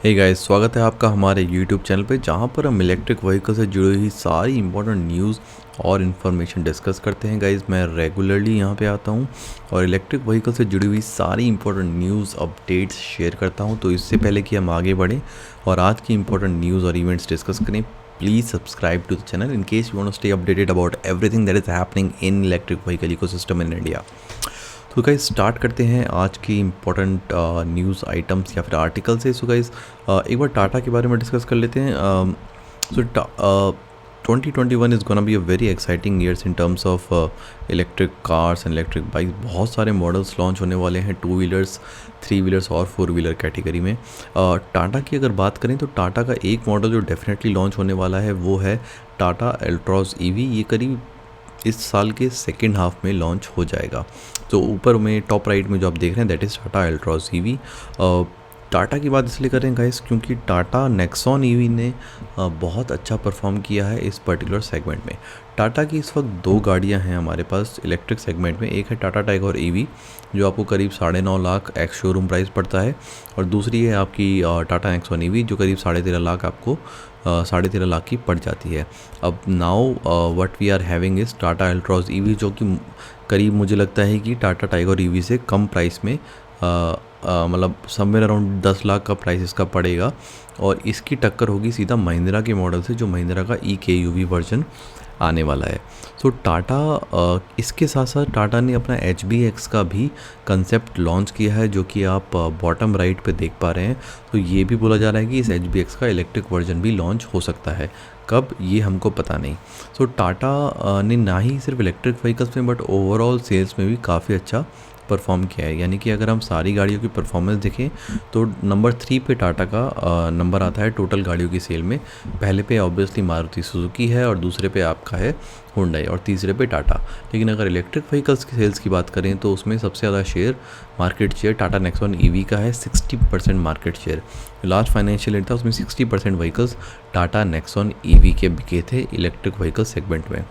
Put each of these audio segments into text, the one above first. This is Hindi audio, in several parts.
हे गाइस, स्वागत है आपका हमारे यूट्यूब चैनल पे जहाँ पर हम इलेक्ट्रिक व्हीकल से जुड़ी हुई सारी इंपॉर्टेंट न्यूज़ और इन्फॉर्मेशन डिस्कस करते हैं। गाइस, मैं रेगुलरली यहाँ पे आता हूँ और इलेक्ट्रिक व्हीकल से जुड़ी हुई सारी इंपॉर्टेंट न्यूज़ अपडेट्स शेयर करता हूँ। तो इससे पहले कि हम आगे बढ़ें और आज की इंपॉर्टेंट न्यूज़ और इवेंट्स डिस्कस करें, please subscribe to the channel in case you want to stay updated about everything that is happening in electric vehicle ecosystem in India. तो गाइस स्टार्ट करते हैं आज की इम्पोर्टेंट न्यूज़ आइटम्स या फिर आर्टिकल से। सो गाइस एक बार टाटा के बारे में डिस्कस कर लेते हैं। सो 2021 is gonna be a very exciting years in terms of electric cars and electric bike. बहुत सारे मॉडल्स लॉन्च होने वाले हैं, 2 व्हीलर्स, 3 व्हीलर्स और 4 व्हीलर कैटेगरी में। टाटा की अगर बात करें तो टाटा का एक मॉडल जो डेफिनेटली लॉन्च होने वाला है वो है टाटा अल्ट्रॉज ईवी। ये करीब इस साल के सेकेंड हाफ में लॉन्च हो जाएगा। तो ऊपर में टॉप राइट में जो आप देख रहे हैं that is Tata Altroz EV. Tata की बात इसलिए करें गाइस क्योंकि टाटा नेक्सॉन ईवी ने बहुत अच्छा परफॉर्म किया है इस पर्टिकुलर सेगमेंट में। टाटा की इस वक्त 2 गाड़ियां हैं हमारे पास इलेक्ट्रिक सेगमेंट में। एक है टाटा टाइगर ईवी जो आपको करीब 9.5 लाख एक्स शोरूम प्राइस पड़ता है, और दूसरी है आपकी टाटा नेक्सॉन ईवी जो करीब 13.5 लाख आपको 13.5 लाख की पड़ जाती है। अब now what we are having is Tata Altroz EV जो कि करीब मुझे लगता है कि टाटा टाइगर ईवी से कम प्राइस में मतलब समवेयर अराउंड 10 लाख का प्राइस इसका पड़ेगा, और इसकी टक्कर होगी सीधा महिंद्रा के मॉडल से जो महिंद्रा का EKUV वर्जन आने वाला है। सो टाटा इसके साथ साथ टाटा ने अपना HBX का भी कंसेप्ट लॉन्च किया है जो कि आप बॉटम राइट पे देख पा रहे हैं। तो ये भी बोला जा रहा है कि इस HBX का इलेक्ट्रिक वर्जन भी लॉन्च हो सकता है, कब ये हमको पता नहीं। सो टाटा ने ना ही सिर्फ इलेक्ट्रिक व्हीकल्स में बट ओवरऑल सेल्स में भी काफ़ी अच्छा परफॉर्म किया है। यानी कि अगर हम सारी गाड़ियों की परफॉर्मेंस देखें तो नंबर 3 पे टाटा का नंबर आता है टोटल गाड़ियों की सेल में। पहले पे ऑब्वियसली मारुति सुजुकी है, और दूसरे पे आपका है हुंडई, और तीसरे पे टाटा। लेकिन अगर इलेक्ट्रिक व्हीकल्स की सेल्स की बात करें तो उसमें सबसे ज़्यादा share market share Tata Nexon EV का है, 60% market share. Last financial year था उसमें 60% व्हीकल्स टाटा नेक्सॉन ईवी के बिके थे इलेक्ट्रिक व्हीकल सेगमेंट में।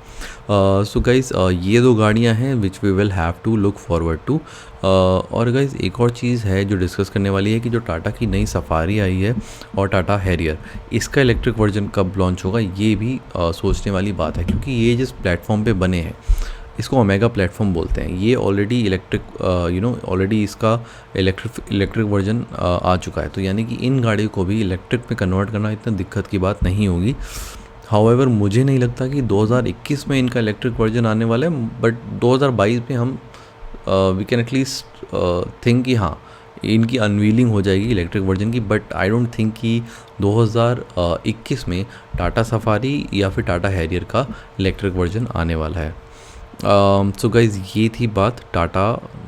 सो गाइस ये 2 गाड़ियां हैं which we will have to look forward to. और गाइस एक और चीज़ है जो डिस्कस करने वाली है कि जो टाटा की नई सफारी आई है और टाटा हैरियर, इसका इलेक्ट्रिक वर्जन कब लॉन्च होगा ये भी सोचने वाली बात है, क्योंकि ये जिस प्लेटफॉर्म पे बने हैं इसको ओमेगा प्लेटफॉर्म बोलते हैं। ये ऑलरेडी इलेक्ट्रिक ऑलरेडी इसका इलेक्ट्रिक वर्जन आ चुका है। तो यानी कि इन गाड़ियों को भी इलेक्ट्रिक में कन्वर्ट करना इतना दिक्कत की बात नहीं होगी। हाउएवर मुझे नहीं लगता कि 2021 में इनका इलेक्ट्रिक वर्जन आने वाला है, बट 2022 में हम वी कैन एटलीस्ट थिंक कि हाँ इनकी अनवीलिंग हो जाएगी इलेक्ट्रिक वर्जन की। बट आई डोंट थिंक कि 2021 में टाटा सफारी या फिर टाटा हैरियर का इलेक्ट्रिक वर्जन आने वाला है। सो गाइज़ ये थी बात टाटा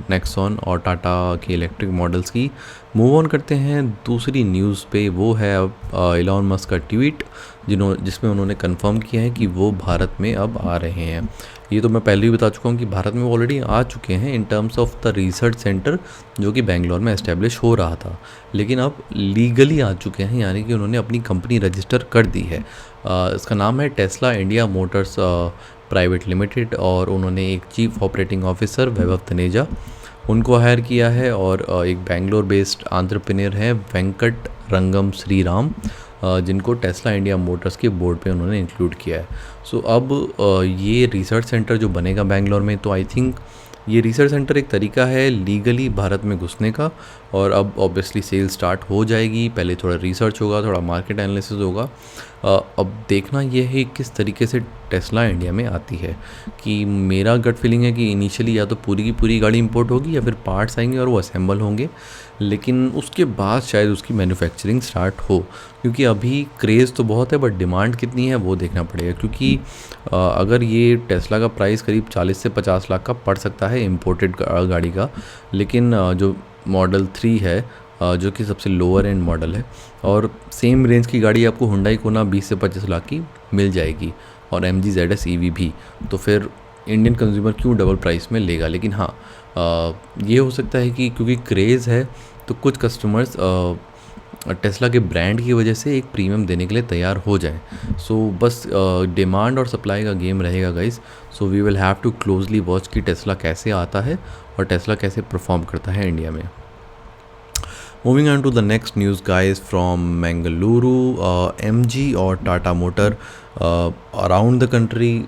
नेक्सॉन और टाटा के इलेक्ट्रिक मॉडल्स की। मूव ऑन करते हैं दूसरी न्यूज़ पे। वो है अब एलॉन मस्क का ट्वीट जिसमें उन्होंने कंफर्म किया है कि वो भारत में अब आ रहे हैं। ये तो मैं पहले ही बता चुका हूँ कि भारत में वो ऑलरेडी आ चुके हैं in terms of the research centre जो कि बेंगलोर में एस्टेब्लिश हो रहा था, लेकिन अब लीगली आ चुके हैं, यानी कि उन्होंने अपनी कंपनी रजिस्टर कर दी है। इसका नाम है Tesla India Motors private limited, और उन्होंने एक चीफ ऑपरेटिंग ऑफिसर वैभव तनेजा उनको हायर किया है, और एक बेंगलोर बेस्ड एंटरप्रेन्योर हैं वेंकट रंगम श्रीराम जिनको टेस्ला इंडिया मोटर्स के बोर्ड पे उन्होंने इंक्लूड किया है। सो अब ये रिसर्च सेंटर जो बनेगा बेंगलोर में, तो आई थिंक ये रिसर्च सेंटर एक तरीका है लीगली भारत में घुसने का, और अब ऑब्वियसली सेल स्टार्ट हो जाएगी। पहले थोड़ा रिसर्च होगा, थोड़ा मार्केट एनालिसिस होगा। अब देखना यह है किस तरीके से टेस्ला इंडिया में आती है। कि मेरा गट फीलिंग है कि इनिशियली या तो पूरी की पूरी गाड़ी इंपोर्ट होगी या फिर पार्ट्स आएंगे और वो असेंबल होंगे, लेकिन उसके बाद शायद उसकी मैन्युफैक्चरिंग स्टार्ट हो। क्योंकि अभी क्रेज़ तो बहुत है बट डिमांड कितनी है वो देखना पड़ेगा। क्योंकि अगर ये टेस्ला का प्राइस करीब 40 से 50 लाख का पड़ सकता है इम्पोर्टेड गाड़ी का, लेकिन जो मॉडल 3 है जो कि सबसे लोअर एंड मॉडल है, और सेम रेंज की गाड़ी आपको हुंडई कोना 20 से 25 लाख की मिल जाएगी, और MG ZS EV भी। तो फिर इंडियन कंज्यूमर क्यों डबल प्राइस में लेगा। लेकिन हाँ ये हो सकता है कि क्योंकि क्रेज़ है तो कुछ कस्टमर्स टेस्ला के ब्रांड की वजह से एक प्रीमियम देने के लिए तैयार हो जाएं। सो बस डिमांड और सप्लाई का गेम रहेगा guys. So we will have to closely watch कि टेस्ला कैसे आता है और टेस्ला कैसे परफॉर्म करता है इंडिया में। Moving on to the next news guys from Mangaluru, MG और Tata motor around the country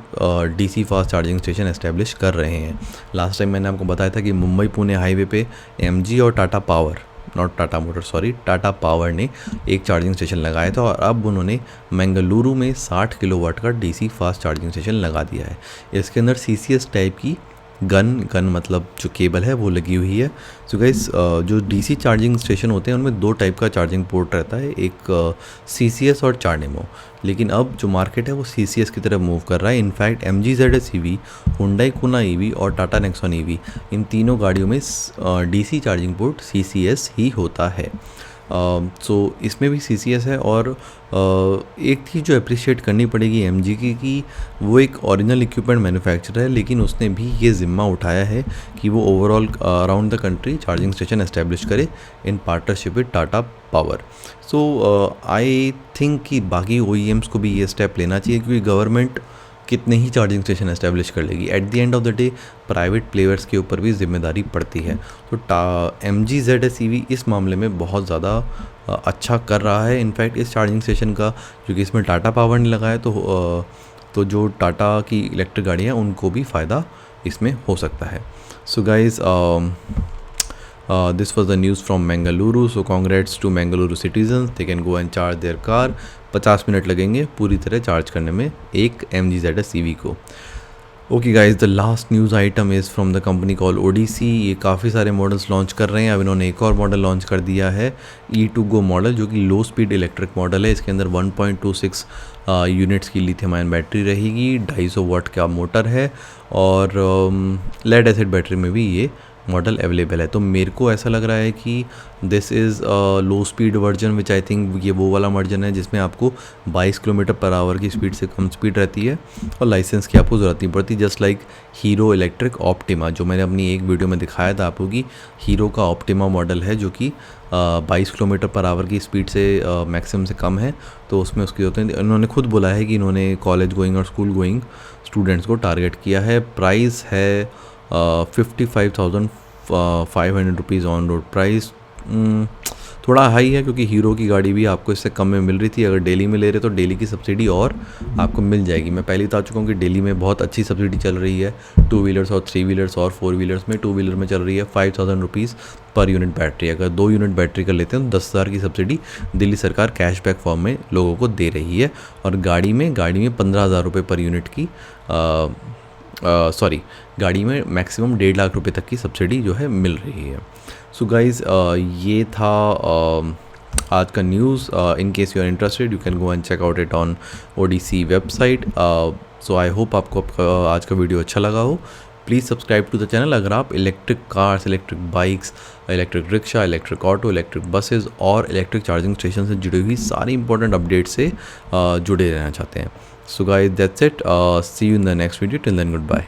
DC fast charging station establish कर रहे हैं। लास्ट टाइम मैंने आपको बताया था कि मुंबई पुणे हाईवे पे एमजी और Tata power, not Tata motor sorry, Tata power ने एक चार्जिंग स्टेशन लगाया था और अब उन्होंने मंगलुरु में 60 किलोवाट का डीसी फास्ट चार्जिंग स्टेशन लगा दिया है। इसके अंदर सीसीएस टाइप की गन मतलब जो केबल है वो लगी हुई है। सो गाइस, जो डीसी चार्जिंग स्टेशन होते हैं उनमें दो टाइप का चार्जिंग पोर्ट रहता है, एक सीसीएस और चार्नेमो। लेकिन अब जो मार्केट है वो सीसीएस की तरफ मूव कर रहा है। इनफैक्ट MG-ZS EV, हुंडई कोना EV और टाटा नेक्सॉन EV, इन तीनों गाड़ियों में डीसी चार्जिंग पोर्ट सीसीएस ही होता है। सो इसमें भी सीसीएस है। और एक चीज़ जो अप्रिशिएट करनी पड़ेगी एमजी की कि वो एक ओरिजिनल इक्विपमेंट मैन्युफैक्चरर है, लेकिन उसने भी ये ज़िम्मा उठाया है कि वो overall around the country charging station establish करे in partnership with Tata power. So I think कि बाकी OEMs को भी ये स्टेप लेना चाहिए, क्योंकि गवर्नमेंट कितने ही चार्जिंग स्टेशन एस्टेब्लिश कर लेगी, at the end of the day private players के ऊपर भी जिम्मेदारी पड़ती है। तो MG-ZS EV इस मामले में बहुत ज़्यादा अच्छा कर रहा है। इनफैक्ट इस चार्जिंग स्टेशन का, क्योंकि इसमें टाटा पावर ने लगाया, तो जो टाटा की इलेक्ट्रिक गाड़ियाँ हैं उनको भी फ़ायदा इसमें हो सकता है। So guys, this was the news from Mangaluru. So congrats to Mangaluru citizens. They can go and charge their car. 50 minute लगेंगे पूरी तरह चार्ज करने में एक MG-ZS EV को। Okay guys, the last news item is from the company call Odysse. ये काफ़ी सारे मॉडल्स लॉन्च कर रहे हैं। अब इन्होंने एक और मॉडल लॉन्च कर दिया है, E2GO मॉडल, जो कि लो स्पीड इलेक्ट्रिक मॉडल है। इसके अंदर 1.26 यूनिट्स की लिथियम आयन बैटरी रहेगी, 250 वाट का मोटर है और लेड एसिड बैटरी में भी ये मॉडल अवेलेबल है। तो मेरे को ऐसा लग रहा है कि this is low speed version, which I think ये वो वाला वर्जन है जिसमें आपको 22 किलोमीटर पर आवर की स्पीड से कम स्पीड रहती है और लाइसेंस की आपको ज़रूरत नहीं पड़ती। Just like hero electric optima, जो मैंने अपनी एक वीडियो में दिखाया था आपको कि हीरो का ऑप्टिमा मॉडल है जो कि 22 किलोमीटर पर आवर की स्पीड से मैक्सिमम से कम है। तो उसमें उसकी होते हैं, इन्होंने खुद बोला है कि इन्होंने कॉलेज गोइंग और स्कूल गोइंग स्टूडेंट्स को टारगेट किया है। प्राइस है 55,500 रुपीज़ ऑन रोड प्राइस। थोड़ा हाई है, क्योंकि हीरो की गाड़ी भी आपको इससे कम में मिल रही थी। अगर दिल्ली में ले रहे तो दिल्ली की सब्सिडी और आपको मिल जाएगी। मैं पहले बता चुका हूँ कि दिल्ली में बहुत अच्छी सब्सिडी चल रही है 2 व्हीलर्स और 3 व्हीलर्स और 4 व्हीलर्स में। 2 व्हीलर में चल रही है 5,000 रुपीज़ पर यूनिट बैटरी। अगर 2 यूनिट बैटरी कर लेते हैं तो 10,000 की सब्सिडी दिल्ली सरकार कैशबैक फॉर्म में लोगों को दे रही है। और गाड़ी में 15,000 रुपये पर यूनिट की गाड़ी में मैक्सिमम 1.5 लाख रुपए तक की सब्सिडी जो है मिल रही है। सो गाइज़, ये था आज का news. In case you are interested you can go and check out it on Odysse website. So I hope आपको आज का वीडियो अच्छा लगा हो। Please subscribe to the channel अगर आप electric cars, electric bikes, electric rickshaw, electric auto, electric buses और इलेक्ट्रिक चार्जिंग स्टेशन से जुड़ी हुई सारी इंपॉर्टेंट अपडेट से जुड़े रहना चाहते हैं। So guys, that's it. See you in the next video. Till then, goodbye.